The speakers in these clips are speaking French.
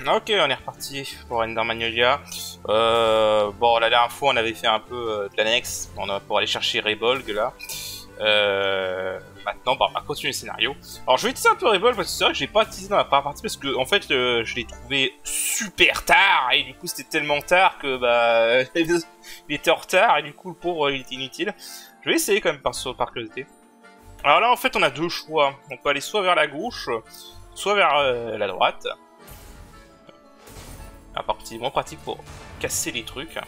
Ok, on est reparti pour Ender Magnolia. Bon, la dernière fois, on avait fait un peu de l'annexe pour aller chercher Rebolg, là. Maintenant, bah, on va continuer le scénario. Alors, je vais utiliser un peu Rebolg, parce que c'est vrai que j'ai pas utilisé dans la première partie, parce que, en fait, je l'ai trouvé super tard, et du coup, c'était tellement tard que, bah, il était en retard, et du coup, le pauvre, il était inutile. Je vais essayer quand même par curiosité. Alors là, en fait, on a deux choix. On peut aller soit vers la gauche, soit vers la droite. Un parti moins pratique pour casser les trucs.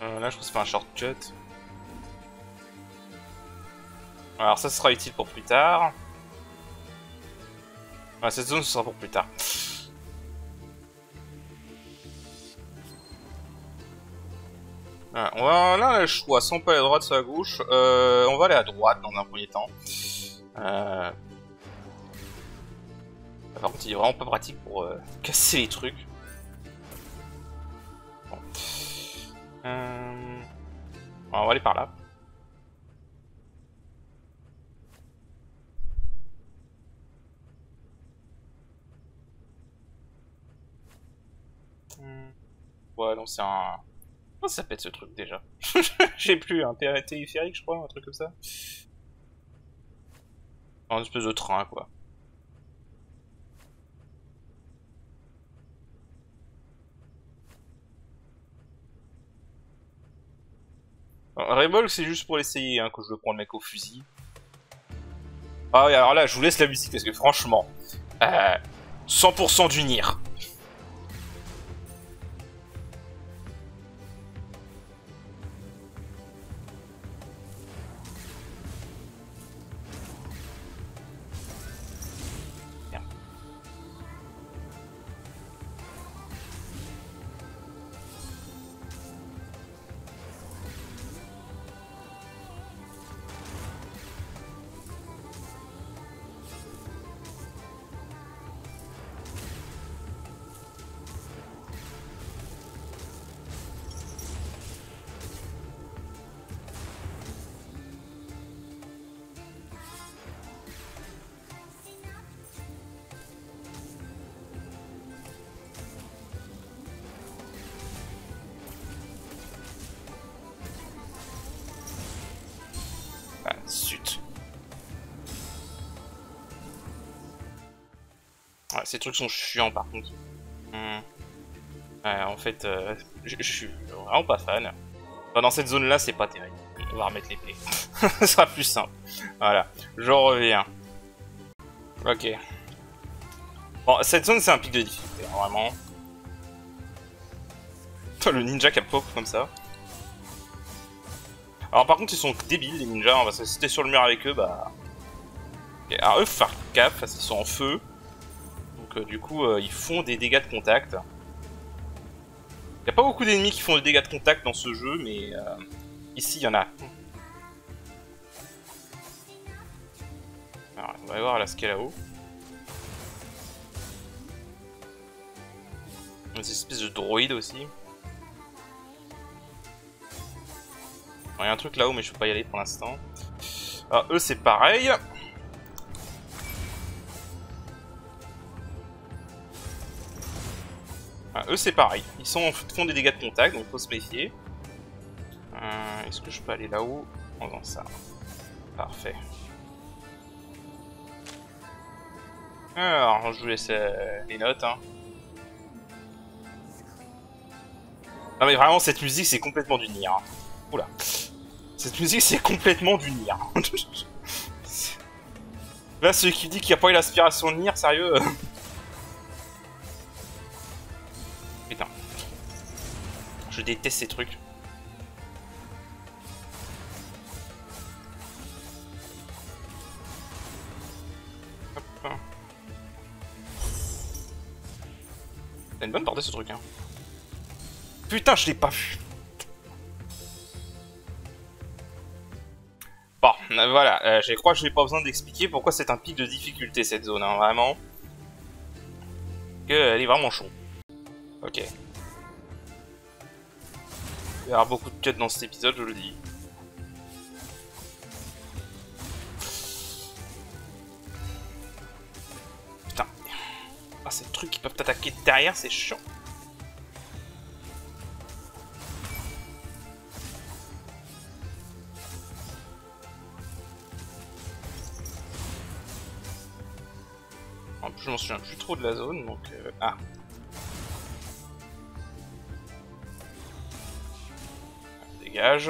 Là, je pense que c'est pas un shortcut. Alors ça sera utile pour plus tard. Ouais, cette zone, ce sera pour plus tard. Voilà, là, on a le choix. Soit on peut aller à droite, soit à gauche. On va aller à droite dans un premier temps. Par contre, il est vraiment pas pratique pour casser les trucs. Bon. On va aller par là. Ouais, non, c'est un... Comment ça s'appelle ce truc déjà? J'ai plus, un téléphérique, je crois, un truc comme ça. Un espèce de train, quoi. Rebolg, c'est juste pour l'essayer, hein, que je prends le mec au fusil. Ah oui, alors là, je vous laisse la musique, parce que franchement... 100% d'unir. Ah, zut. Ouais, ces trucs sont chiants par contre. En fait, je suis vraiment pas fan. Enfin, dans cette zone-là, c'est pas terrible. On va remettre l'épée. Ce sera plus simple. Voilà, je reviens. Ok. Bon, cette zone, c'est un pic de difficulté, hein, vraiment. Le ninja qui a pop comme ça. Alors par contre, ils sont débiles, les ninjas. On va se citer sur le mur avec eux, bah... Okay. Alors eux, faut faire gaffe, parce qu'ils sont en feu. Donc du coup, ils font des dégâts de contact. Il n'y a pas beaucoup d'ennemis qui font des dégâts de contact dans ce jeu, mais ici, il y en a. Alors, on va aller voir là ce qu'il y a là-haut. Des espèces de droïdes aussi. Il y a un truc là-haut, mais je peux pas y aller pour l'instant. Alors eux, c'est pareil. Eux, c'est pareil. Ils font des dégâts de contact, donc faut se méfier. Est-ce que je peux aller là-haut en faisant ça? Parfait. Alors, je vous laisse les notes. Hein. Non mais vraiment, cette musique, c'est complètement du Nier. Hein. Oula. Cette musique, c'est complètement du Nier. Là, celui qui dit qu'il n'y a pas eu l'aspiration de Nier, sérieux Putain. Je déteste ces trucs. Hop. T'as une bonne portée ce truc, hein. Putain, je l'ai pas vu. Bon, voilà, je crois que je n'ai pas besoin d'expliquer pourquoi c'est un pic de difficulté cette zone, hein, vraiment. Elle est vraiment chaude. Ok. Il va y avoir beaucoup de cuts dans cet épisode, je le dis. Ah, ces trucs qui peuvent t'attaquer derrière, c'est chiant. En plus, je m'en souviens plus trop de la zone, donc... Ah. Dégage.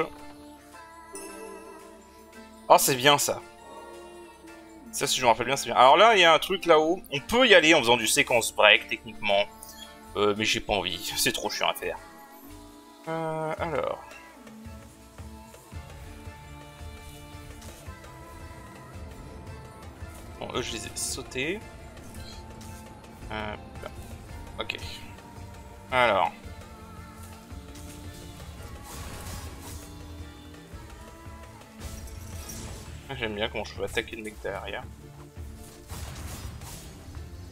Oh, c'est bien, ça. Ça, si je me rappelle bien, c'est bien. Alors là, il y a un truc là-haut. On peut y aller en faisant du séquence break, techniquement. Mais j'ai pas envie. C'est trop chiant à faire. Alors... Bon, eux, je les ai sautés. Ok. Alors. J'aime bien comment je peux attaquer le mec derrière.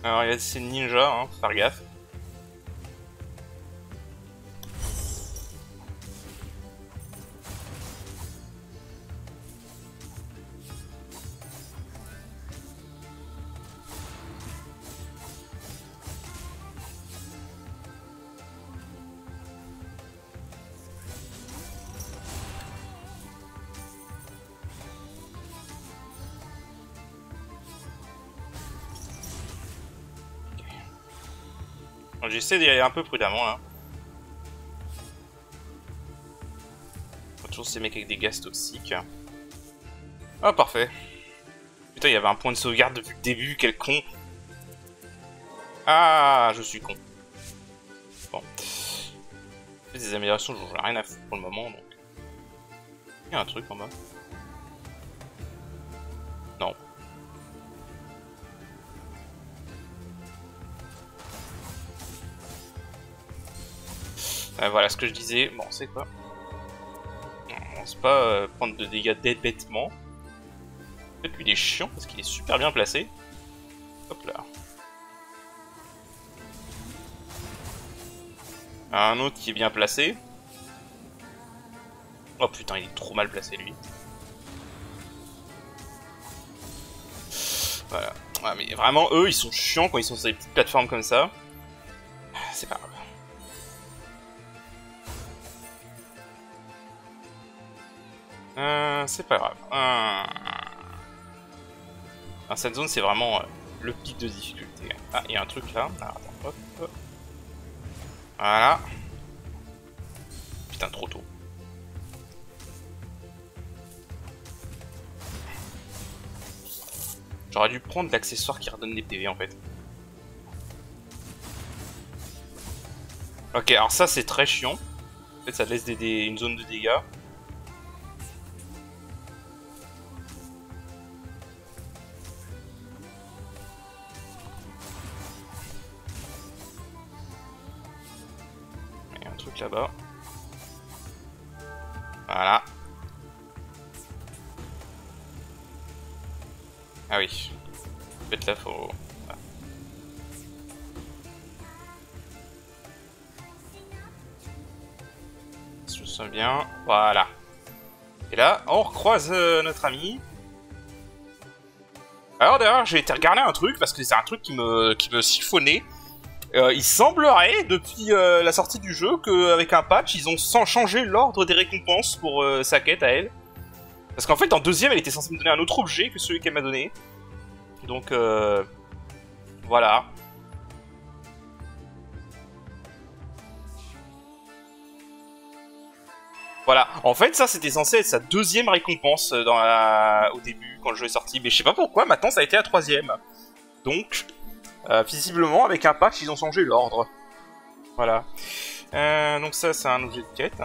Alors, il y a ces ninjas, hein, faut faire gaffe. J'essaie d'y aller un peu prudemment là. Toujours ces mecs avec des gaz toxiques. Ah, parfait. Putain, il y avait un point de sauvegarde depuis le début, quel con. Ah, je suis con. Bon. Des améliorations, j'en ai rien à foutre pour le moment, donc... Il y a un truc en bas. Non. Voilà ce que je disais. Bon, c'est quoi? On sait pas prendre de dégâts bêtement. En fait, lui, il est chiant parce qu'il est super bien placé. Hop là. Un autre qui est bien placé. Oh putain, il est trop mal placé, lui. Voilà. Ouais, mais vraiment, eux, ils sont chiants quand ils sont sur des petites plateformes comme ça. C'est pas grave. C'est pas grave. Cette zone, c'est vraiment le pic de difficulté. Ah, il y a un truc là. Alors, attends, hop, hop. Voilà. Putain, trop tôt. J'aurais dû prendre l'accessoire qui redonne des PV en fait. Ok, alors ça c'est très chiant. En fait, ça laisse une zone de dégâts. Il y a un truc là-bas. Voilà. Ah oui. En fait là faut... Voilà. Si je me souviens bien. Voilà. Et là, on recroise notre ami. Alors d'ailleurs, j'ai été regarder un truc, parce que c'est un truc qui me siphonnait. Il semblerait, depuis la sortie du jeu, qu'avec un patch, ils ont changé l'ordre des récompenses pour sa quête à elle. Parce qu'en fait, en deuxième, elle était censée me donner un autre objet que celui qu'elle m'a donné. Donc, voilà. Voilà. En fait, ça, c'était censé être sa deuxième récompense au début, quand le jeu est sorti. Mais je sais pas pourquoi, maintenant, ça a été la troisième. Donc, visiblement, avec un patch, ils ont changé l'ordre. Voilà. Donc ça, c'est un objet de quête.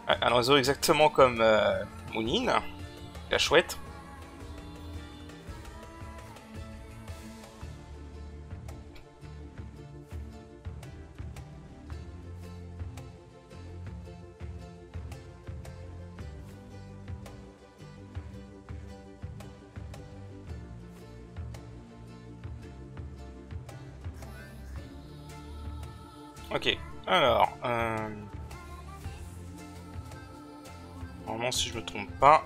Un oiseau exactement comme Mounine, la chouette. Ok, alors... Normalement, si je me trompe pas.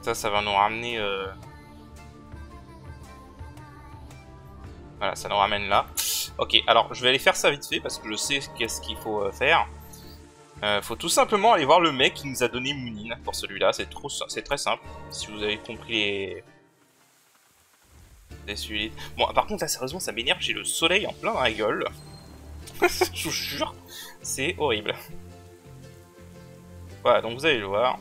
Ça va nous ramener... Voilà, ça nous ramène là. Ok, alors je vais aller faire ça vite fait parce que je sais qu'est-ce qu'il faut faire. Faut tout simplement aller voir le mec qui nous a donné Munin pour celui-là. C'est très simple. Si vous avez compris les suites. Bon, par contre, là, sérieusement, ça m'énerve. J'ai le soleil en plein dans la gueule. Je vous jure, c'est horrible. Voilà, donc vous allez le voir.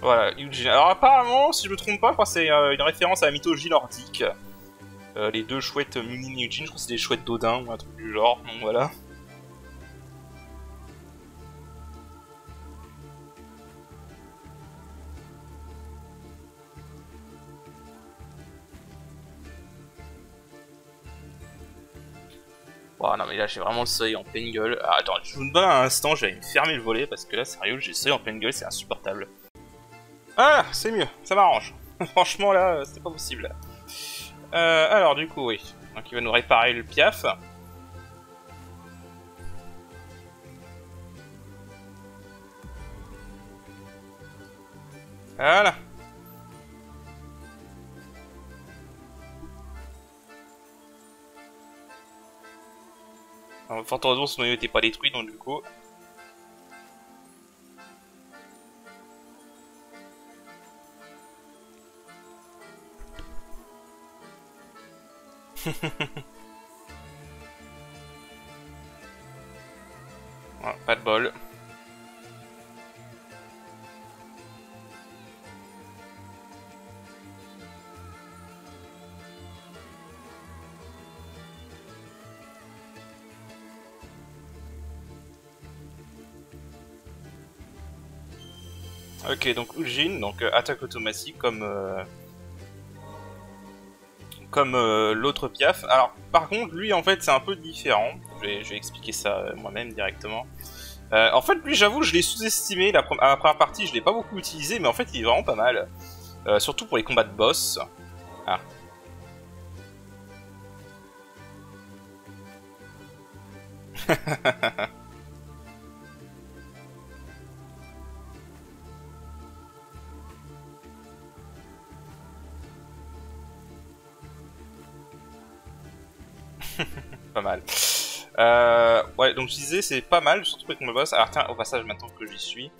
Voilà, Eugene. Alors apparemment, si je me trompe pas, c'est une référence à la mythologie nordique. Les deux chouettes Munin et Eugene, je crois que c'est des chouettes d'Odin ou un truc du genre, donc voilà. Oh non mais là j'ai vraiment le soleil en pleine gueule. Ah, attends, je vous donne un instant, je vais me fermer le volet parce que là sérieux, j'ai le soleil en pleine gueule, c'est insupportable. Ah, c'est mieux, ça m'arrange. Franchement là, c'est pas possible. Alors du coup, oui. Donc il va nous réparer le piaf. Voilà. Fort heureusement, son noyau n'était pas détruit, donc du coup... Voilà, pas de bol. Ok, donc Eugene, donc attaque automatique comme l'autre Piaf. Alors, par contre, lui, en fait, c'est un peu différent. Je vais expliquer ça moi-même directement. En fait, lui, j'avoue, je l'ai sous-estimé. À la première partie, je l'ai pas beaucoup utilisé, mais en fait, il est vraiment pas mal. Surtout pour les combats de boss. Ah. Pas mal. Ouais, donc je disais, c'est pas mal, surtout avec mon boss. Alors tiens, au passage, maintenant que j'y suis.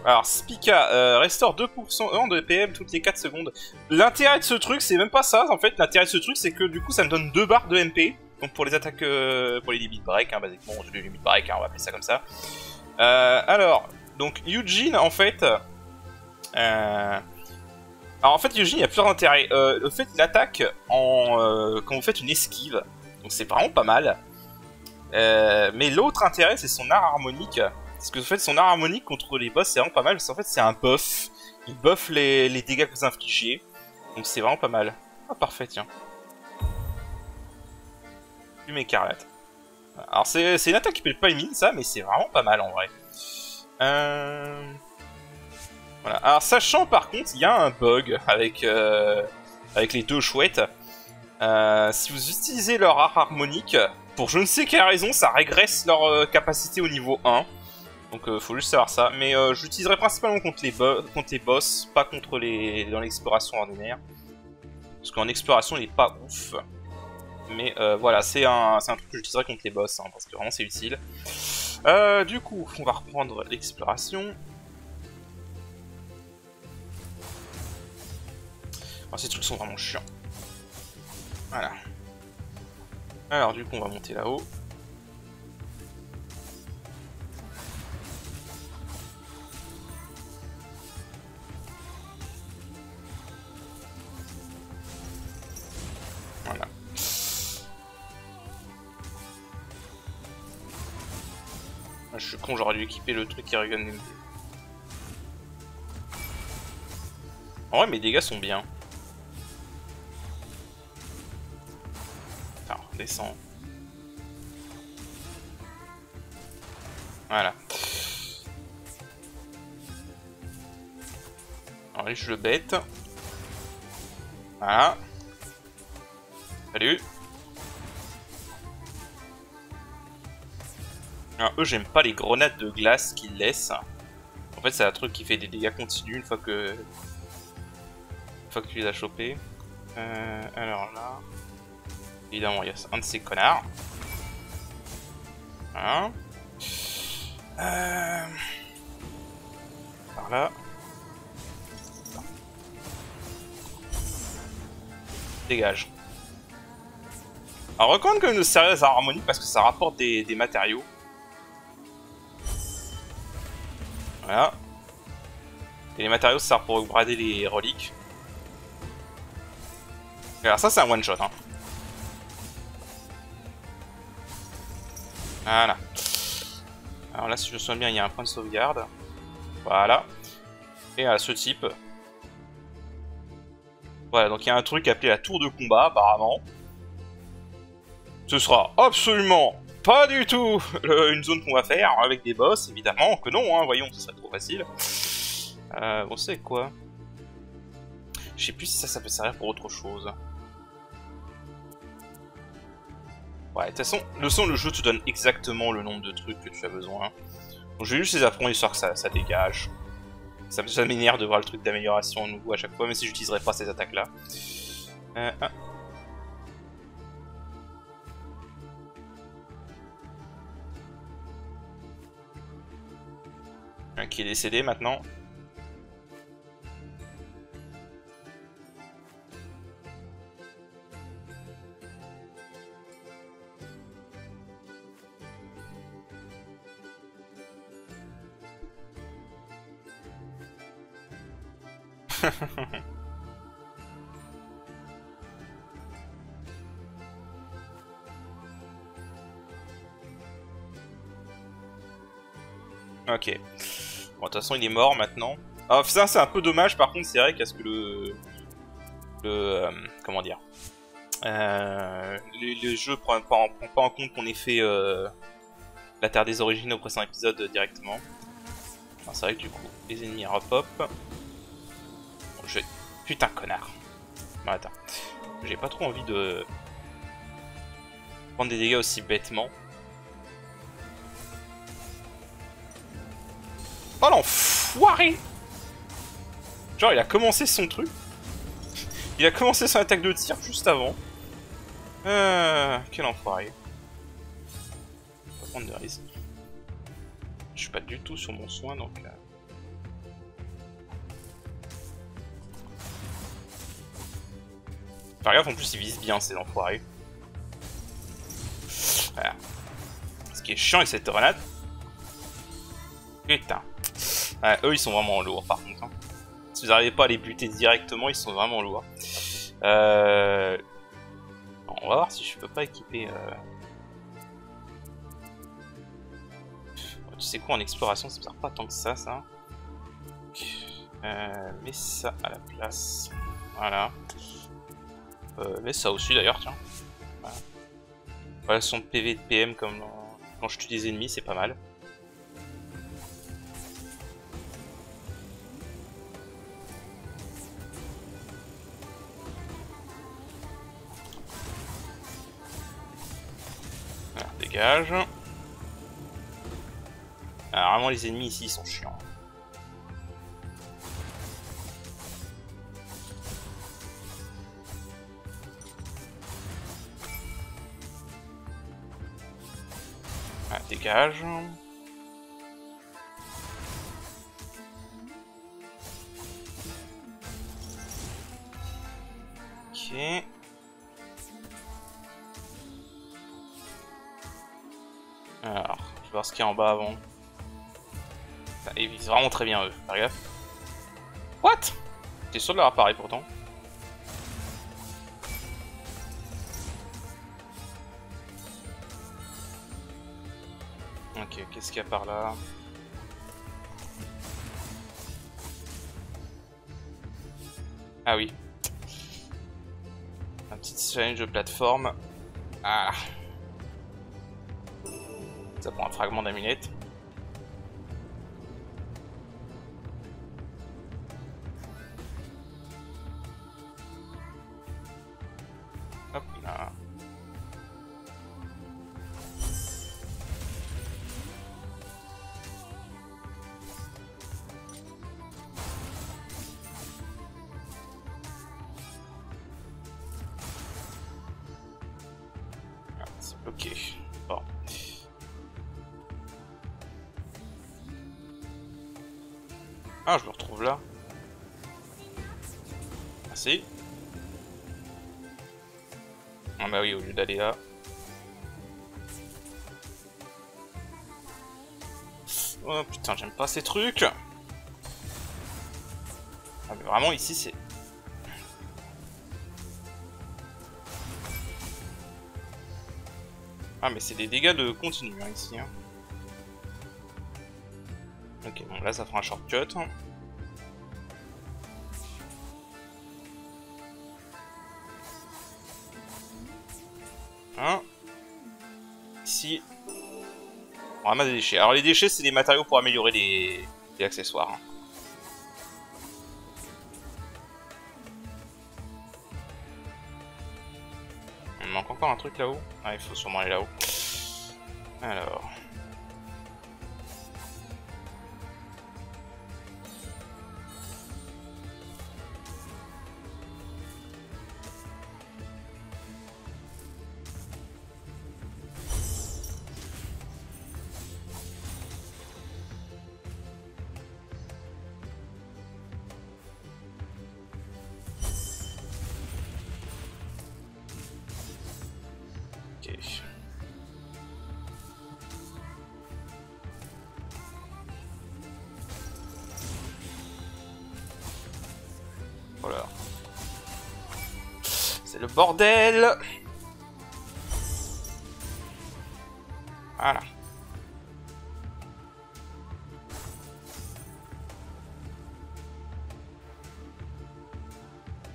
Alors, Spica, restaure 2% de PM toutes les 4 secondes. L'intérêt de ce truc, c'est même pas ça, en fait. L'intérêt de ce truc, c'est que du coup, ça me donne 2 barres de MP. Donc pour les attaques, pour les limit break, hein, basiquement, les limit break, hein, on va appeler ça comme ça. Alors, donc Eugene, en fait... Alors en fait, Eugene, il y a plusieurs intérêts. Le fait qu'il attaque quand vous faites une esquive. Donc c'est vraiment pas mal. Mais l'autre intérêt, c'est son art harmonique. Parce que en fait, son art harmonique contre les boss, c'est vraiment pas mal. Parce qu'en fait, c'est un buff. Il buff les dégâts que vous infligez. Donc c'est vraiment pas mal. Ah, parfait, tiens. Plume écarlate. Alors c'est une attaque qui peut pas éliminer ça, mais c'est vraiment pas mal en vrai. Voilà. Alors sachant par contre, il y a un bug avec les deux chouettes. Si vous utilisez leur art harmonique, pour je ne sais quelle raison, ça régresse leur capacité au niveau 1. Donc faut juste savoir ça. Mais j'utiliserai principalement contre les boss, pas contre dans l'exploration ordinaire. Parce qu'en exploration, il est pas ouf. Mais voilà, c'est un truc que j'utiliserai contre les boss, hein, parce que vraiment c'est utile. Du coup, on va reprendre l'exploration. Alors, ces trucs sont vraiment chiants. Voilà. Alors du coup, on va monter là-haut. Voilà. Je suis con, j'aurais dû équiper le truc qui regagne les... En vrai, mes dégâts sont bien. Alors, descends. Voilà. Alors lui je le bête. Voilà. Salut. Alors eux j'aime pas les grenades de glace qu'ils laissent. En fait c'est un truc qui fait des dégâts continus une fois que tu les as chopés. Alors là... Évidemment il y a un de ces connards. Voilà. Par là. Dégage. Alors recommande quand même de sérieuses harmonies parce que ça rapporte des matériaux. Voilà. Et les matériaux ça sert pour upgrader les reliques. Alors ça c'est un one shot hein. Voilà. Alors là si je me souviens bien il y a un point de sauvegarde. Voilà. Et à ce type. Voilà donc il y a un truc appelé la tour de combat apparemment. Ce sera absolument pas du tout une zone qu'on va faire avec des boss, évidemment que non, hein, voyons, ce serait trop facile. Bon, c'est quoi? Je sais plus si ça peut servir pour autre chose. Ouais, de toute façon, le jeu te donne exactement le nombre de trucs que tu as besoin. Donc je vais juste les apprendre histoire que ça dégage. Ça m'énerve de voir le truc d'amélioration nouveau à chaque fois, même si j'utiliserai pas ces attaques-là. Un qui est décédé maintenant. Ok. Bon, de toute façon, il est mort maintenant. Ah, ça, c'est un peu dommage, par contre, c'est vrai qu'à ce que comment dire les jeux prend pas en compte qu'on ait fait la Terre des Origines au précédent épisode directement. C'est vrai que du coup, les ennemis repop. Bon, putain, connard. Bon, attends. J'ai pas trop envie de prendre des dégâts aussi bêtement. Oh l'enfoiré! Genre il a commencé son truc. Il a commencé son attaque de tir juste avant. Quel enfoiré. Pas prendre de risque. Je suis pas du tout sur mon soin donc... Par gaffe en plus ils visent bien ces enfoirés. Voilà. Ce qui est chiant avec cette grenade. Putain. Ouais, eux ils sont vraiment lourds par contre. Hein. Si vous n'arrivez pas à les buter directement, ils sont vraiment lourds. Bon, on va voir si je peux pas équiper... Tu sais quoi, en exploration ça me sert pas tant que ça. Mets ça à la place. Voilà. Mets ça aussi d'ailleurs, tiens. Voilà. Relation de PV et de PM comme quand je tue des ennemis, c'est pas mal. Voilà, dégage. Alors, vraiment les ennemis ici ils sont chiants. Voilà, dégage. Ok. Alors, je vais voir ce qu'il y a en bas avant. Ils visent vraiment très bien eux, faire gaffe. What? T'es sûr de leur appareil pourtant? Ok, qu'est-ce qu'il y a par là? Ah oui. Un petit challenge de plateforme. Ah. Ça prend un fragment d'amulette. C'est bloqué. Bon. Ah, je me retrouve là. Merci. Ah bah oui, au lieu d'aller là. Oh putain, j'aime pas ces trucs. Ah mais vraiment ici c'est... Ah mais c'est des dégâts de continu hein, ici. Hein. Ok, bon là ça fera un shortcut. Hein. Ici. On ramasse des déchets. Alors les déchets c'est des matériaux pour améliorer les accessoires. Hein. Il manque encore un truc là-haut. Ah il faut sûrement aller là-haut. Alors... Ok. Voilà. C'est le bordel. Voilà.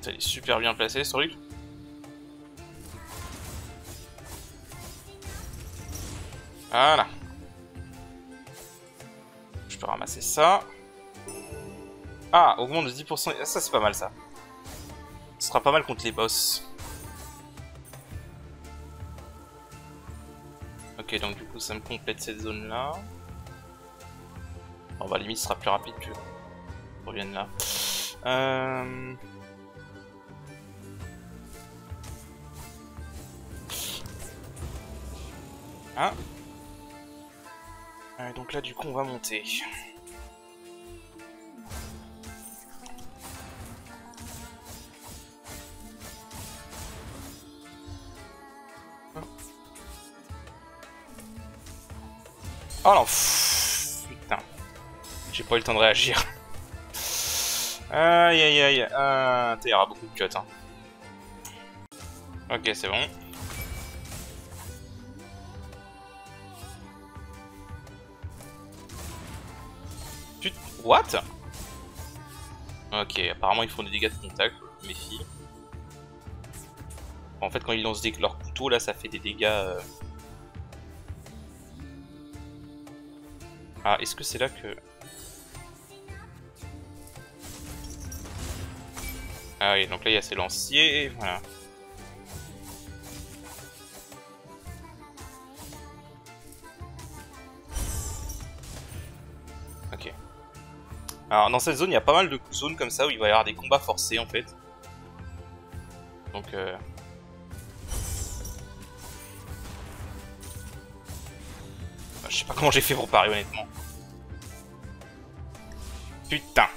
Ça est super bien placé ce truc. Voilà. Je peux ramasser ça. Ah, augmente de 10%. Ça c'est pas mal ça. Ce sera pas mal contre les boss. Ok, donc du coup ça me complète cette zone là. On va limite ce sera plus rapide que on revienne là. Ah. Donc là du coup on va monter. Oh non, putain. J'ai pas eu le temps de réagir. Aïe aïe aïe. Il y aura beaucoup de cuts. Hein. Ok, c'est bon. Putain, what? Ok, apparemment ils font des dégâts de contact, méfie. En fait, quand ils lancent leur couteau, là, ça fait des dégâts... Ah, est-ce que c'est là que... Ah oui, donc là, il y a ces lanciers, voilà. Ok. Alors, dans cette zone, il y a pas mal de zones comme ça où il va y avoir des combats forcés, en fait. Donc, je sais pas comment j'ai fait pour parier, honnêtement. Putain.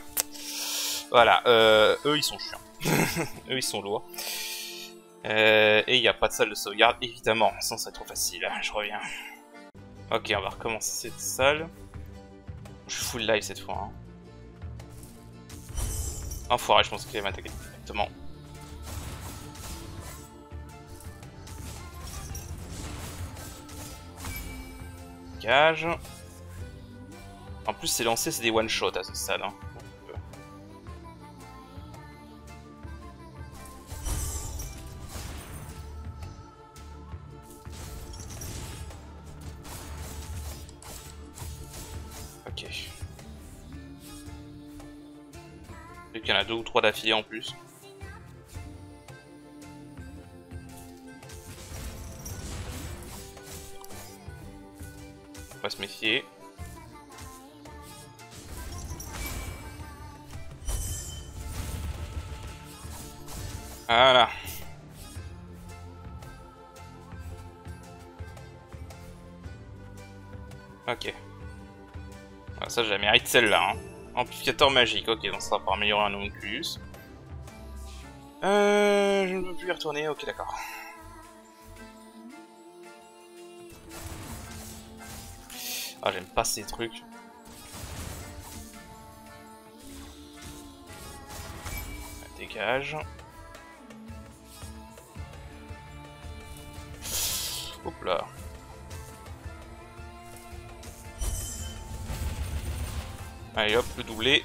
Voilà, eux, ils sont chiants. Eux, ils sont lourds. Et il n'y a pas de salle de sauvegarde, évidemment. Sinon, c'est trop facile. Je reviens. Ok, on va recommencer cette salle. Je suis full live cette fois. Hein. Enfoiré, je pense qu'il va m'attaquer directement. Cage. En plus, c'est lancé, c'est des one-shot à ce stade. Hein. Ok. Vu qu'il y en a 2 ou 3 d'affilée en plus. On va se méfier. Voilà. Ok. Ah, ça, je la mérite celle-là. Hein. Amplificateur magique. Ok, donc ça va pas améliorer un homunculus. Je ne peux plus y retourner. Ok, d'accord. Ah, j'aime pas ces trucs. Dégage. Hop là. Allez hop, le doublé.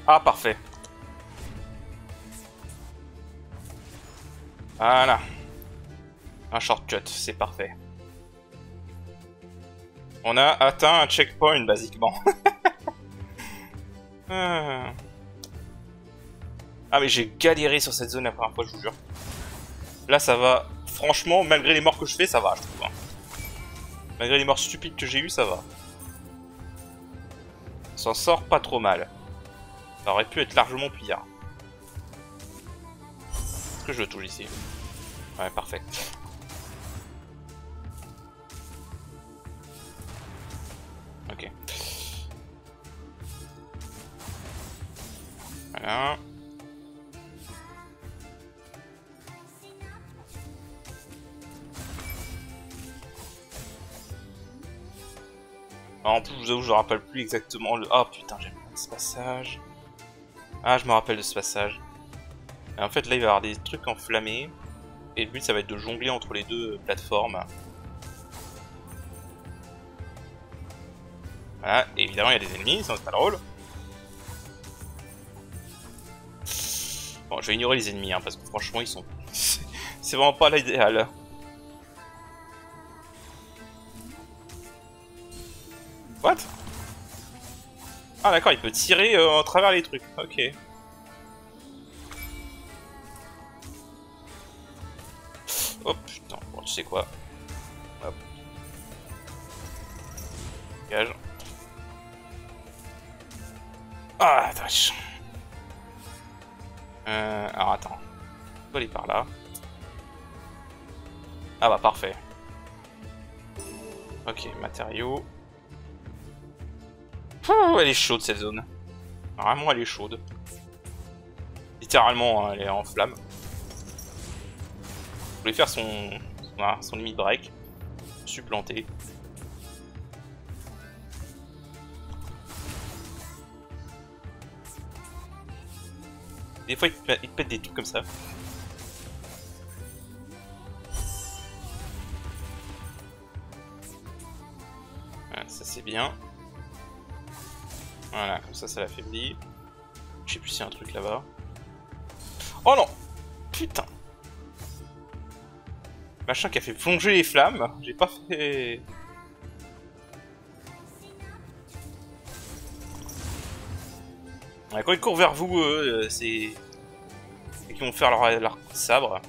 Ah, parfait. Voilà. Un shortcut, c'est parfait. On a atteint un checkpoint, basiquement. Ah, mais j'ai galéré sur cette zone la première fois, je vous jure. Là, ça va. Franchement, malgré les morts que je fais, ça va, je trouve. Hein. Malgré les morts stupides que j'ai eues, ça va. On s'en sort pas trop mal. Ça aurait pu être largement pire. Est-ce que je le touche ici? Ouais, parfait. Ok. Voilà. En plus, je vous avoue, je me rappelle plus exactement le... Oh putain, j'aime pas ce passage. Ah, je me rappelle de ce passage. Et en fait, là, il va y avoir des trucs enflammés. Et le but, ça va être de jongler entre les deux plateformes. Voilà, et évidemment, il y a des ennemis, sinon c'est pas drôle. Bon, je vais ignorer les ennemis, hein, parce que franchement, ils sont... c'est vraiment pas l'idéal. What? Ah d'accord, il peut tirer à travers les trucs, ok. Oh putain, bon, tu sais quoi. Hop. Dégage. Ah, vache. Alors attends. On peut aller par là. Ah bah parfait. Ok, matériaux. Ouh, elle est chaude cette zone. Vraiment, elle est chaude. Littéralement, hein, elle est en flamme. Je voulais faire son limit break. Je suis planté. Des fois, il te pète des trucs comme ça. Voilà, ça c'est bien. Voilà, comme ça l'affaiblit. Je sais plus s'il y a un truc là-bas. Oh non! Putain! Machin qui a fait plonger les flammes. J'ai pas fait... Ouais, quand ils courent vers vous, c'est... Et qu'ils vont faire leur sabre.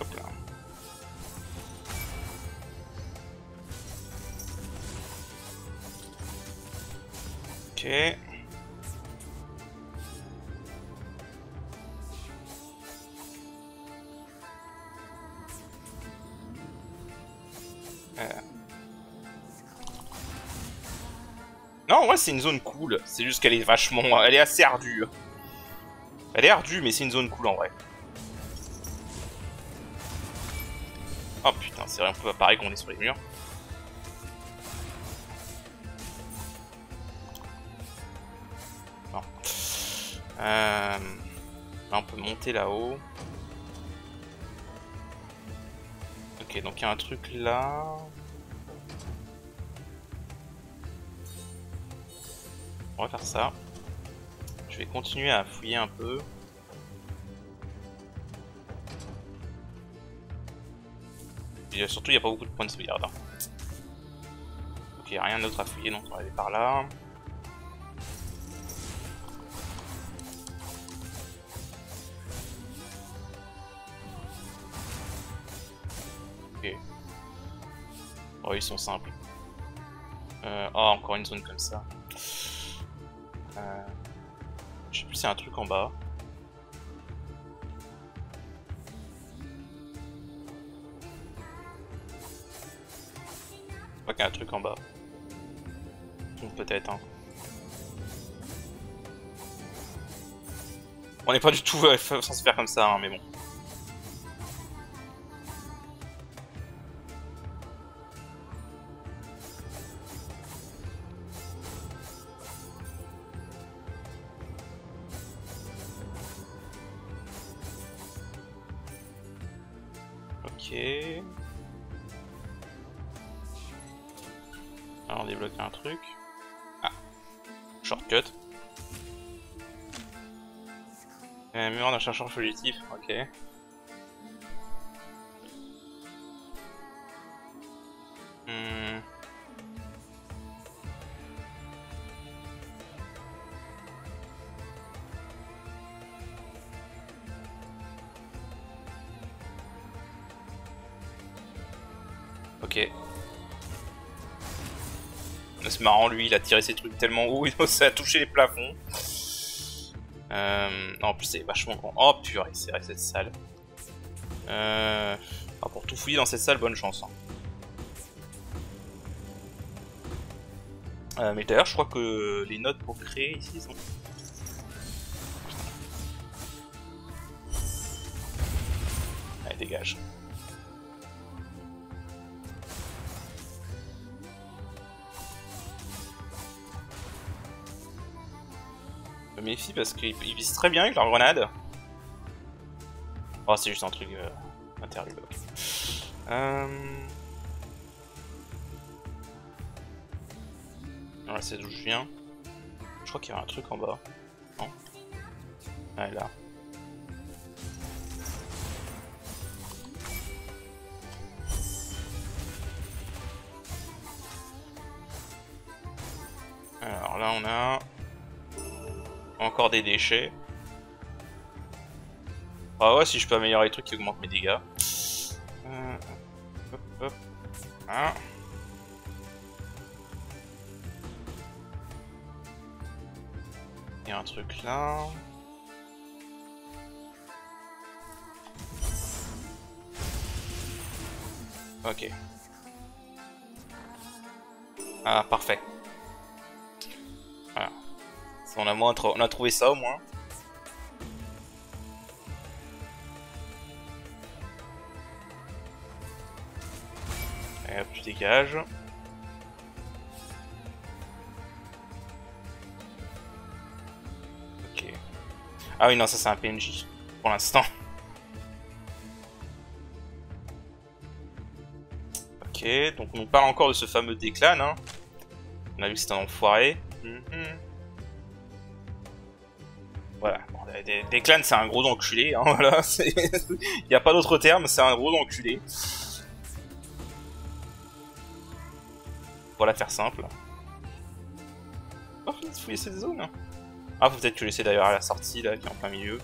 Hop là. Ok. Non, ouais, c'est une zone cool. C'est juste qu'elle est vachement... Elle est assez ardue. Elle est ardue, mais c'est une zone cool en vrai. Oh putain, c'est un peu pareil qu'on est sur les murs. Non. Là, on peut monter là-haut. Ok, donc il y a un truc là. On va faire ça. Je vais continuer à fouiller un peu. Et surtout, il n'y a pas beaucoup de points de sauvegarde. Ok, il n'y a rien d'autre à fouiller, donc on va aller par là. Ok. Oh, ils sont simples. Oh, encore une zone comme ça. Je sais plus s'il y a un truc en bas. Je crois qu'il y a un truc en bas. Peut-être, hein. On n'est pas du tout censé faire comme ça, hein, mais bon. Ok. Alors on débloque un truc. Ah. Shortcut. Mémoire d'un chercheur fugitif, ok. Ok. C'est marrant, lui, il a tiré ses trucs tellement haut, ça a touché les plafonds. Non, en plus, c'est vachement grand. Oh purée, c'est vrai que cette salle. Pour tout fouiller dans cette salle, bonne chance. Hein. Mais d'ailleurs, je crois que les notes pour créer ici sont. Allez, dégage. Je me méfie parce qu'ils visent très bien avec leur grenade. Oh, c'est juste un truc interlude. Okay. Voilà, c'est d'où je viens. Je crois qu'il y a un truc en bas. Non? Ah, là. Alors là, on a encore des déchets. Ah ouais, si je peux améliorer les trucs qui augmentent mes dégâts. Hop, hop. Hein. Il y a un truc là. Ok. Ah, parfait. Voilà. On a trouvé ça au moins. Et hop, je dégage. Ok. Ah oui, non, ça c'est un PNJ pour l'instant. Ok, donc on nous parle encore de ce fameux Declan. Hein. On a vu que c'était un enfoiré. Voilà, bon, Declan c'est un gros enculé, hein, voilà, il n'y a pas d'autre terme, c'est un gros enculé. Voilà, faire simple. Oh, faut laisser des zones. Ah, faut peut-être que laisser d'ailleurs à la sortie, là, qui est en plein milieu.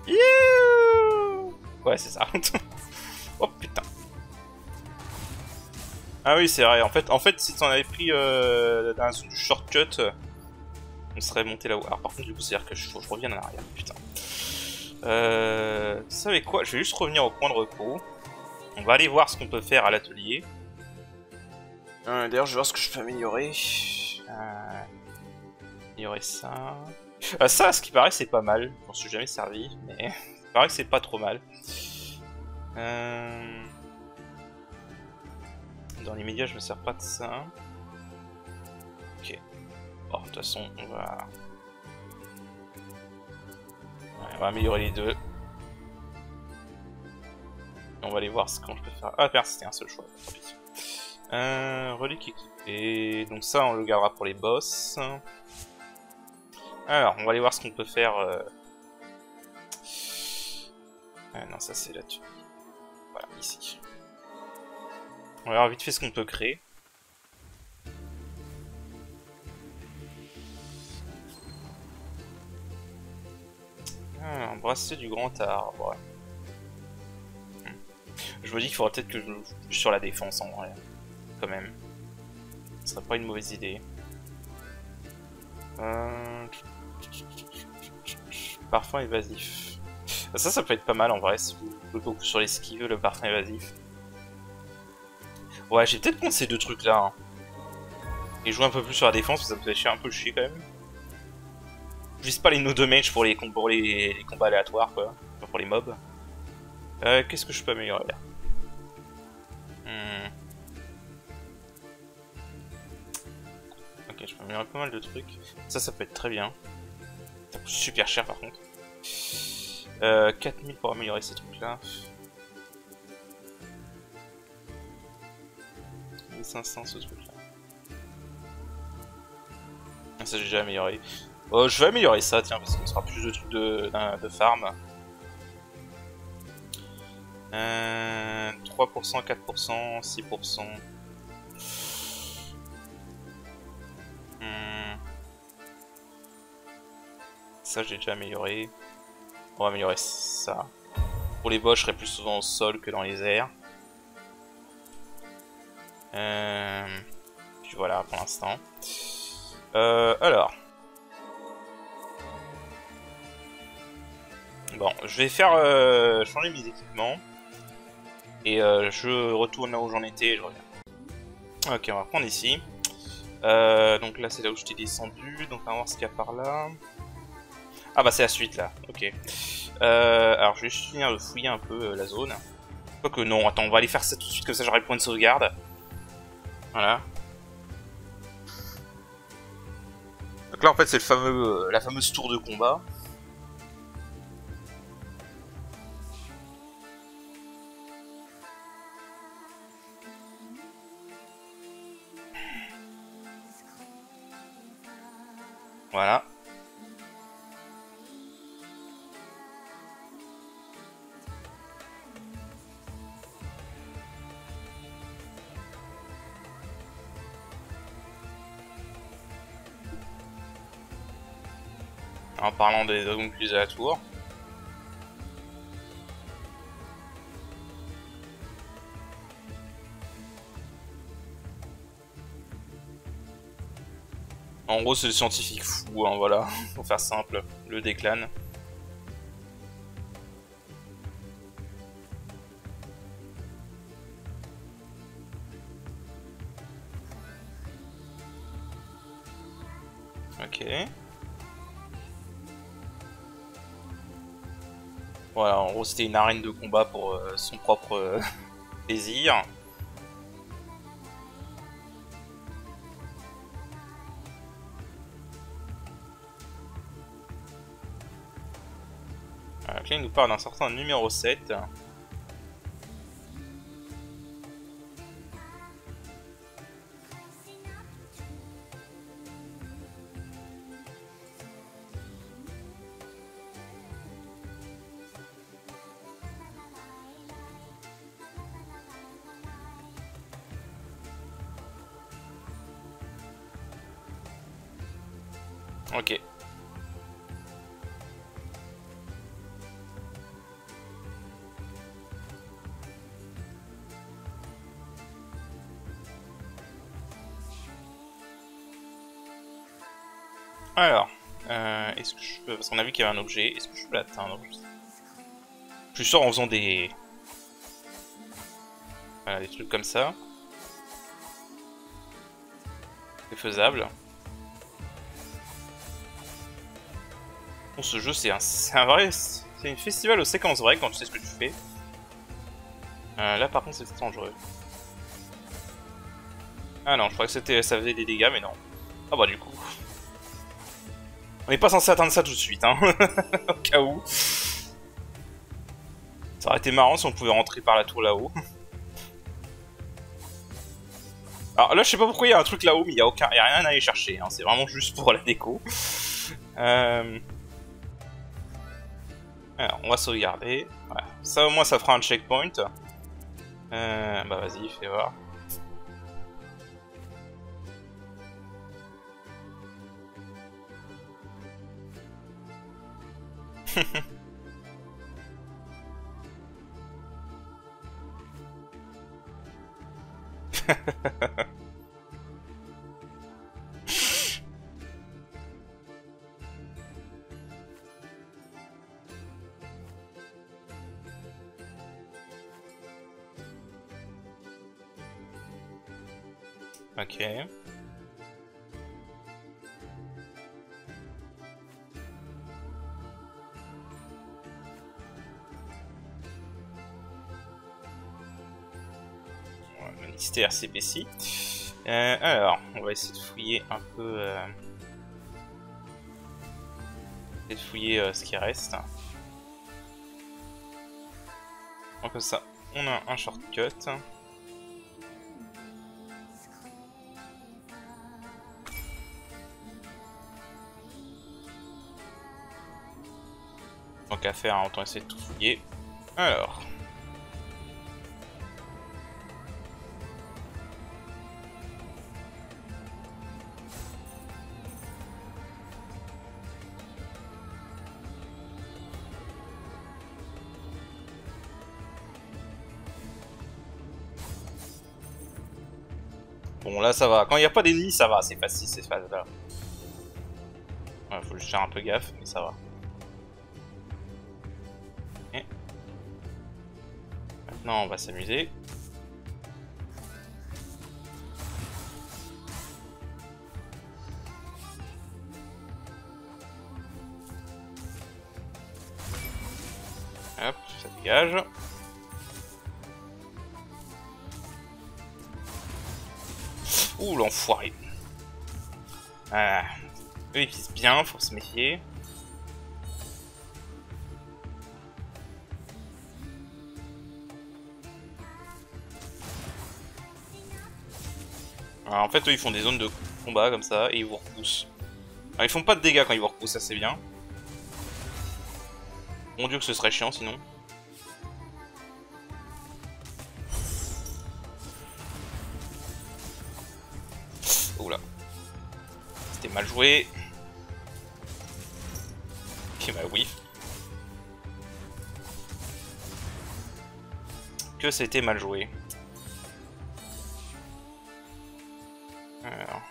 Youhou, ouais, c'est ça. Oh putain. Ah oui, c'est vrai, en fait si t'en avais pris dans la zone du shortcut, on serait monté là-haut. Alors par contre, du coup, c'est-à-dire que je revienne en arrière, putain. Vous savez quoi? Je vais juste revenir au point de repos. On va aller voir ce qu'on peut faire à l'atelier. D'ailleurs, je vais voir ce que je peux améliorer. Améliorer ça. Ça, ce qui paraît, c'est pas mal. Je m'en suis jamais servi, mais il paraît que c'est pas trop mal. Dans les médias, je me sers pas de ça. Ok. Bon, de toute façon, on va améliorer les deux. On va aller voir ce qu'on peut faire. Ah merde, c'était un seul choix. Relique équipée. Donc ça, on le gardera pour les boss. Alors, on va aller voir ce qu'on peut faire. Non, ça c'est là-dessus. Voilà, ici. On va voir vite fait ce qu'on peut créer. Un bracelet du grand arbre. Ouais. Je me dis qu'il faudrait peut-être que je joue sur la défense en vrai. Quand même. Ce serait pas une mauvaise idée. Euh... Parfum évasif. Ça peut être pas mal en vrai, si vous jouez beaucoup sur l'esquive, le parfum évasif. Ouais, j'ai peut-être prendre ces deux trucs là. Hein. Et jouer un peu plus sur la défense, parce que ça me fait chier un peu chier quand même. Je vise pas les no damage pour les combats aléatoires quoi, enfin, pour les mobs. Qu'est-ce que je peux améliorer là? Ok, je peux améliorer pas mal de trucs. Ça peut être très bien. Ça coûte super cher par contre. 4000 pour améliorer ces trucs là. 1500 ce truc là. Ça j'ai déjà amélioré. Je vais améliorer ça tiens parce qu'on sera plus de trucs de farm. 3%, 4%, 6%. Ça j'ai déjà amélioré. On va améliorer ça. Pour les boss je serai plus souvent au sol que dans les airs. Puis voilà pour l'instant. Alors. Bon, je vais faire changer mes équipements. Et je retourne là où j'en étais et je reviens. Ok, on va prendre ici. Donc là c'est là où j'étais descendu. Donc on va voir ce qu'il y a par là. Ah bah c'est la suite là, ok. Alors je vais juste finir de fouiller un peu la zone. Quoique non, attends, on va aller faire ça tout de suite, comme ça j'aurai le point de sauvegarde. Voilà. Donc là en fait c'est le fameux, la fameuse tour de combat. Voilà. En parlant des dragons plus à la tour. En gros c'est le scientifique fou, hein, voilà, pour faire simple, le déclane. Ok. Voilà, en gros c'était une arène de combat pour son propre plaisir. Voilà, là il nous parle d'un certain numéro 7. Ok. Alors, est-ce que je peux... Parce qu'on a vu qu'il y avait un objet, est-ce que je peux l'atteindre? Je suis sûr en faisant des... Voilà, des trucs comme ça. C'est faisable. Bon, ce jeu, c'est un vrai... C'est une festival aux séquences vraies quand tu sais ce que tu fais. Là, par contre, c'est dangereux. Ah non, je crois que ça faisait des dégâts, mais non. Ah bah du coup... On n'est pas censé atteindre ça tout de suite, hein. Au cas où. Ça aurait été marrant si on pouvait rentrer par la tour là-haut. Alors là, je sais pas pourquoi il y a un truc là-haut, mais il y a rien à aller chercher. Hein. C'est vraiment juste pour la déco. Alors, on va sauvegarder. Voilà. Ça, au moins, ça fera un checkpoint. Bah vas-y, fais voir. Ok. Le mystère s'épaissit. Alors, on va essayer de fouiller un peu... essayer de fouiller ce qui reste. Donc comme ça, on a un shortcut. Donc à faire, autant essayer de tout fouiller. Alors. Bon là ça va, quand il n'y a pas d'ennemis ça va, c'est facile ces phases là. Ouais, faut juste faire un peu gaffe, mais ça va. Et... maintenant on va s'amuser. Hop, ça dégage. Ouh, l'enfoiré. Ah. Eux ils visent bien, faut se méfier. Alors, en fait, eux ils font des zones de combat comme ça et ils vous repoussent. Alors, ils font pas de dégâts quand ils vous repoussent, ça c'est bien. Mon dieu que ce serait chiant sinon. Oula. C'était mal joué. Ok, bah oui. Que c'était mal joué. Alors.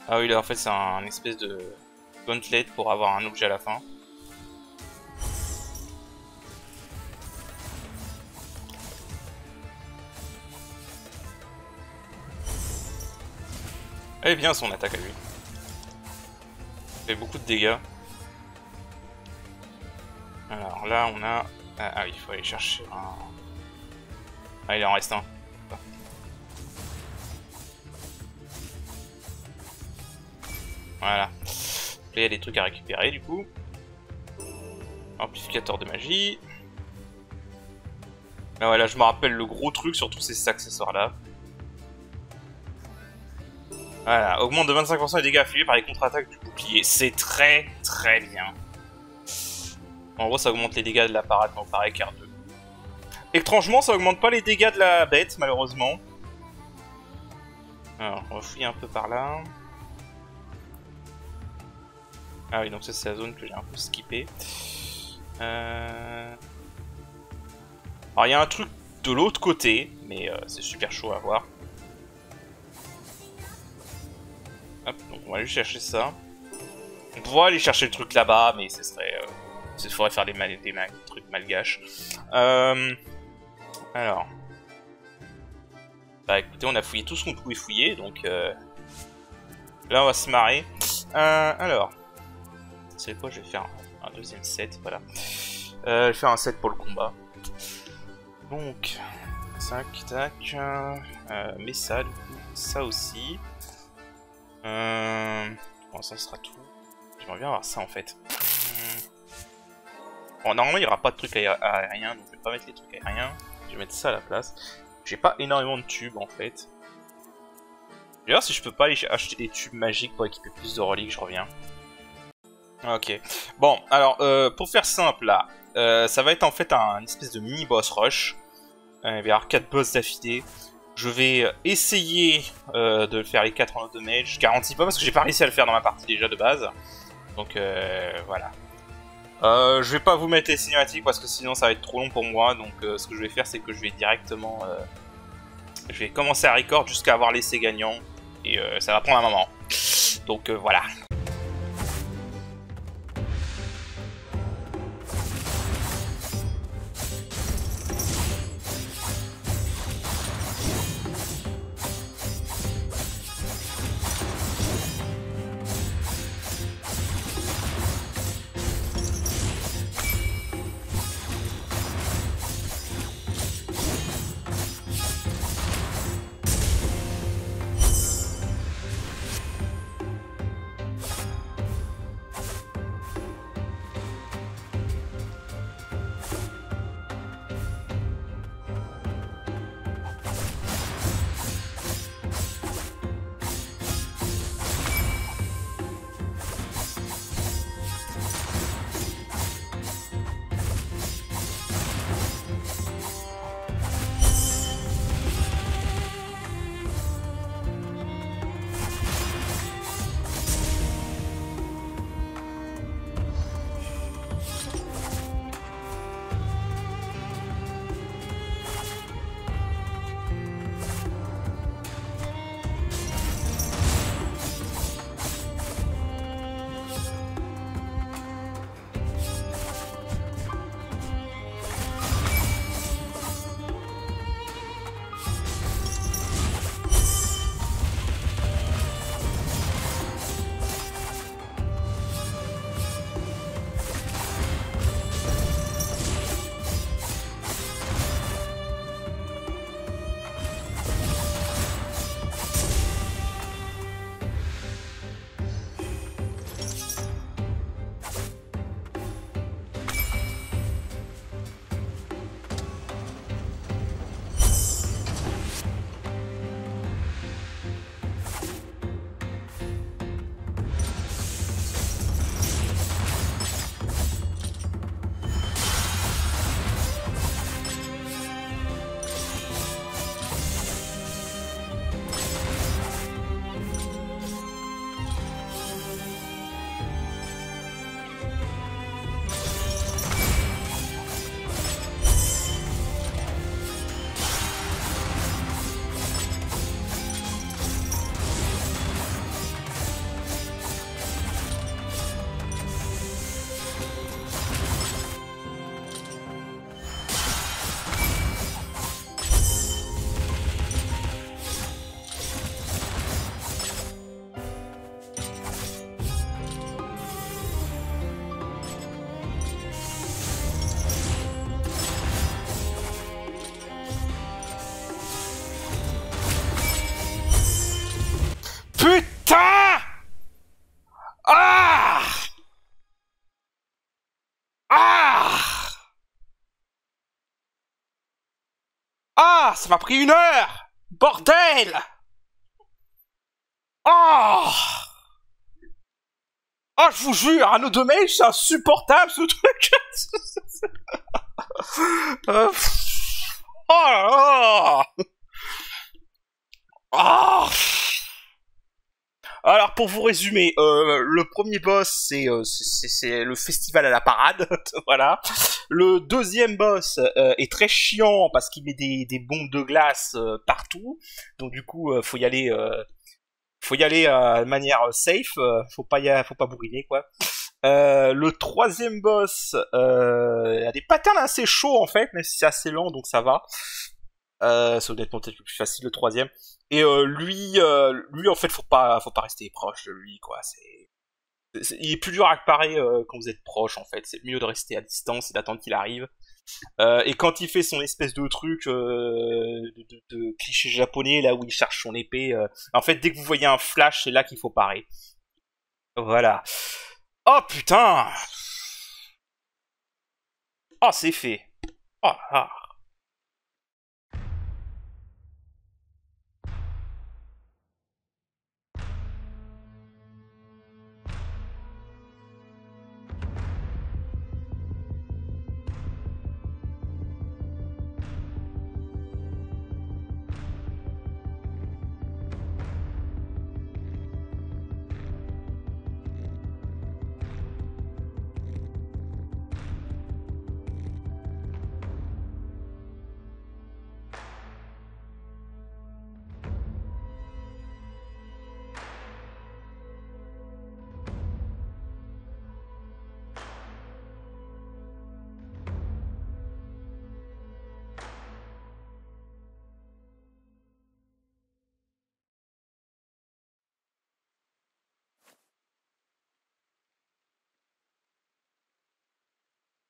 Ah oui, là en fait c'est un espèce de gauntlet pour avoir un objet à la fin. Elle est bien son attaque à lui. Il fait beaucoup de dégâts. Alors là on a... ah oui, il faut aller chercher un... ah il en reste un. Voilà. Là il y a des trucs à récupérer du coup. Amplificateur de magie. Ah ouais là je me rappelle le gros truc sur tous ces accessoires là. Voilà, augmente de 25% les dégâts affiliés par les contre-attaques du bouclier. C'est très très bien. En gros ça augmente les dégâts de la parade quand on paraît car 2. Étrangement ça augmente pas les dégâts de la bête malheureusement. Alors on va fouiller un peu par là. Ah oui donc ça c'est la zone que j'ai un peu skippé. Alors il y a un truc de l'autre côté, mais c'est super chaud à voir. Hop, donc on va aller chercher ça. On pourrait aller chercher le truc là-bas, mais ce serait... il faudrait faire des trucs malgaches. Alors... bah écoutez, on a fouillé tout ce qu'on pouvait fouiller, donc... là on va se marrer. Alors... vous savez quoi, je vais faire un deuxième set, voilà. Je vais faire un set pour le combat. Donc... tac, tac... mais ça, du coup, ça aussi... bon, ça sera tout. J'aimerais bien avoir ça en fait. Bon, normalement il n'y aura pas de trucs aériens, donc je vais pas mettre les trucs aériens. Je vais mettre ça à la place. J'ai pas énormément de tubes en fait. D'ailleurs, si je peux pas aller acheter des tubes magiques pour équiper plus de reliques, je reviens. Ok. Bon, alors pour faire simple là, ça va être en fait un espèce de mini boss rush. Il va y avoir 4 boss d'affilée. Je vais essayer de le faire les 4 en auto damage. Je garantis pas parce que j'ai pas réussi à le faire dans ma partie déjà de base. Donc voilà. Je vais pas vous mettre les cinématiques parce que sinon ça va être trop long pour moi. Donc ce que je vais faire c'est que je vais directement... je vais commencer à record jusqu'à avoir l'essai gagnant. Et ça va prendre un moment. Donc voilà. Ah, ça m'a pris 1 heure! Bordel! Oh! Oh, je vous jure, Anno de Mail, c'est insupportable ce truc! Oh là là! Oh! Alors pour vous résumer, le premier boss c'est le festival à la parade, voilà. Le deuxième boss est très chiant parce qu'il met des bombes de glace partout, donc du coup faut y aller de manière safe, faut pas bourriner quoi. Le troisième boss a des patterns assez chauds en fait, mais c'est assez lent donc ça va. C'est honnêtement peut-être le plus facile le troisième. Et lui en fait faut pas rester proche de lui quoi. Il est plus dur à réparer quand vous êtes proche en fait. C'est mieux de rester à distance et d'attendre qu'il arrive. Et quand il fait son espèce de truc de cliché japonais là où il cherche son épée, en fait dès que vous voyez un flash c'est là qu'il faut parer. Voilà. Oh putain. Oh c'est fait. Oh là là.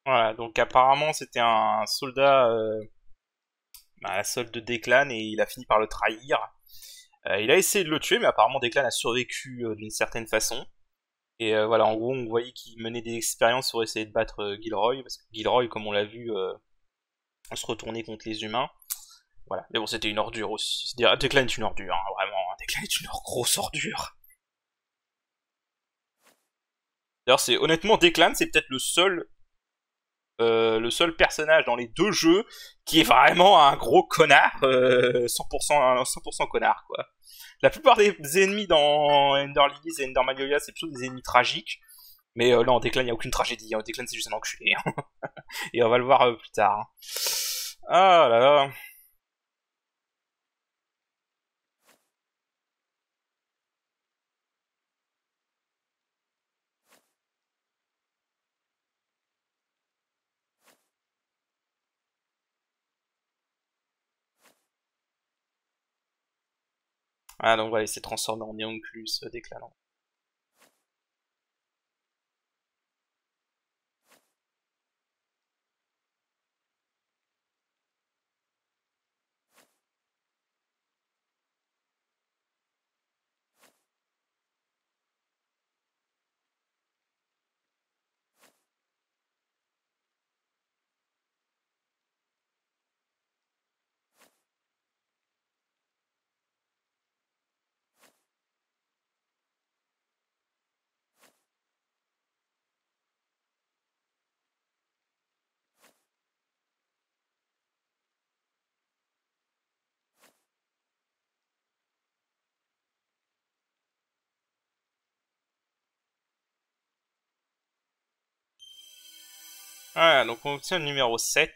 Voilà, donc apparemment c'était un soldat à la solde de Declan et il a fini par le trahir. Il a essayé de le tuer, mais apparemment Declan a survécu d'une certaine façon. Et voilà, en gros, on voyait qu'il menait des expériences pour essayer de battre Gilroy, parce que Gilroy, comme on l'a vu, se retournait contre les humains. Voilà, mais bon, c'était une ordure aussi. Declan est une ordure, hein, vraiment. Declan est une grosse ordure. D'ailleurs, c'est honnêtement Declan, c'est peut-être le seul personnage dans les deux jeux qui est vraiment un gros connard, 100% connard, quoi. La plupart des ennemis dans Ender Lilies et Ender Magnolia, c'est plutôt des ennemis tragiques. Mais là, en Declan, il n'y a aucune tragédie. En Declan, c'est juste un enculé. Et on va le voir plus tard. Ah là là. Ah, donc voilà, il s'est transformé en Neonculus Declan. Voilà, donc on obtient le numéro 7.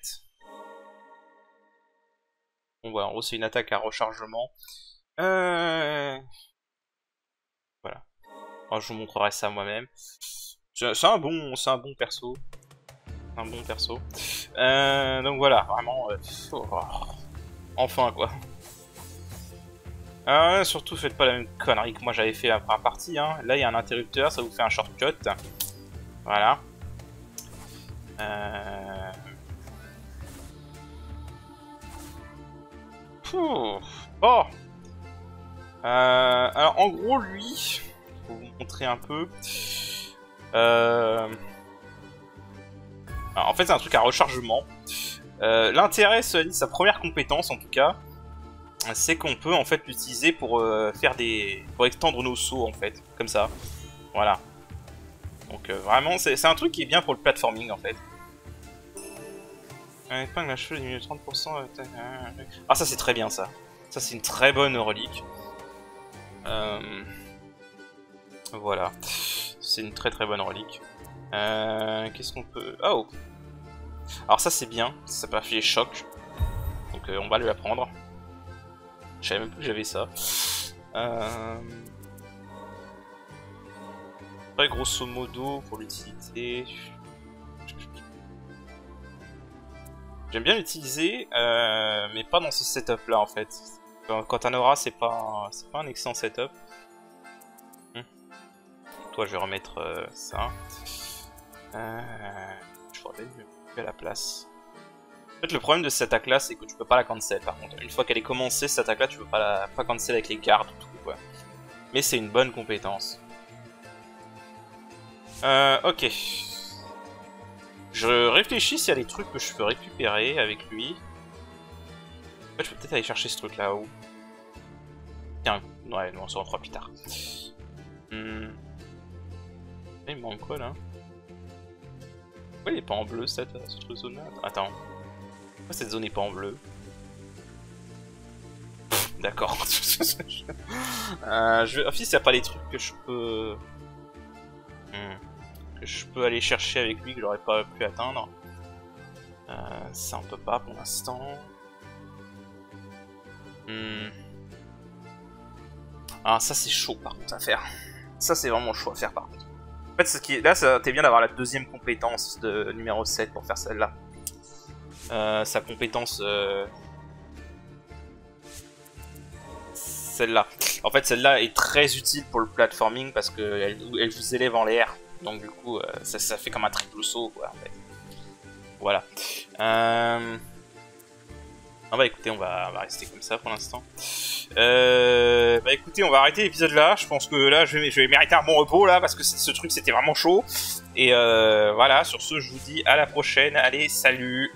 Bon, voilà, en gros, c'est une attaque à rechargement. Voilà. Alors, je vous montrerai ça moi-même. C'est un bon perso. Un bon perso. Donc voilà, vraiment... enfin, quoi. Surtout, faites pas la même connerie que moi j'avais fait la première partie. Hein. Là, il y a un interrupteur, ça vous fait un shortcut. Voilà. Bon. Alors, en gros, lui... Pour vous montrer un peu... Alors, en fait, c'est un truc à rechargement. L'intérêt, cela dit, sa première compétence en tout cas, c'est qu'on peut en fait l'utiliser pour pour extendre nos sauts en fait, comme ça. Voilà. Donc vraiment, c'est un truc qui est bien pour le platforming en fait. Épingle à cheveux diminue 30%. Ah ça c'est très bien ça. Ça c'est une très bonne relique. Voilà. C'est une très bonne relique. Qu'est-ce qu'on peut... Oh. Alors ça c'est bien, ça peut afficher choc. Donc on va lui la prendre. Je savais même plus que j'avais ça. Après grosso modo pour l'utilité... J'aime bien l'utiliser, mais pas dans ce setup là en fait. Quand un aura c'est pas un excellent setup. Toi je vais remettre ça. Je pourrais mettre à la place. En fait le problème de cette attaque là c'est que tu peux pas la cancel par contre. Une fois qu'elle est commencée cette attaque là tu peux pas cancel avec les gardes ou tout quoi. Mais c'est une bonne compétence. Ok. Je réfléchis s'il y a des trucs que je peux récupérer avec lui. En fait je peux peut-être aller chercher ce truc là haut. Tiens, ouais, on s'en fera plus tard. Il me manque quoi là? Pourquoi il est pas en bleu cette zone là? Attends. Pourquoi cette zone est pas en bleu? D'accord. Je vérifie s'il n'y a pas des trucs que je peux... que je peux aller chercher avec lui que j'aurais pas pu atteindre. Ça on peut pas pour l'instant. Ah ça c'est chaud par contre à faire. Ça c'est vraiment chaud à faire par contre. En fait ce qui est... là t'es bien d'avoir la deuxième compétence de numéro 7 pour faire celle-là. Sa compétence... celle-là. En fait celle-là est très utile pour le platforming parce qu'elle vous élève en l'air. Donc du coup ça fait comme un triple saut quoi en fait. Voilà. Ah bah écoutez on va rester comme ça pour l'instant. Bah écoutez on va arrêter l'épisode là. Je pense que là je vais mériter un bon repos là parce que ce truc c'était vraiment chaud. Et voilà sur ce je vous dis à la prochaine. Allez salut.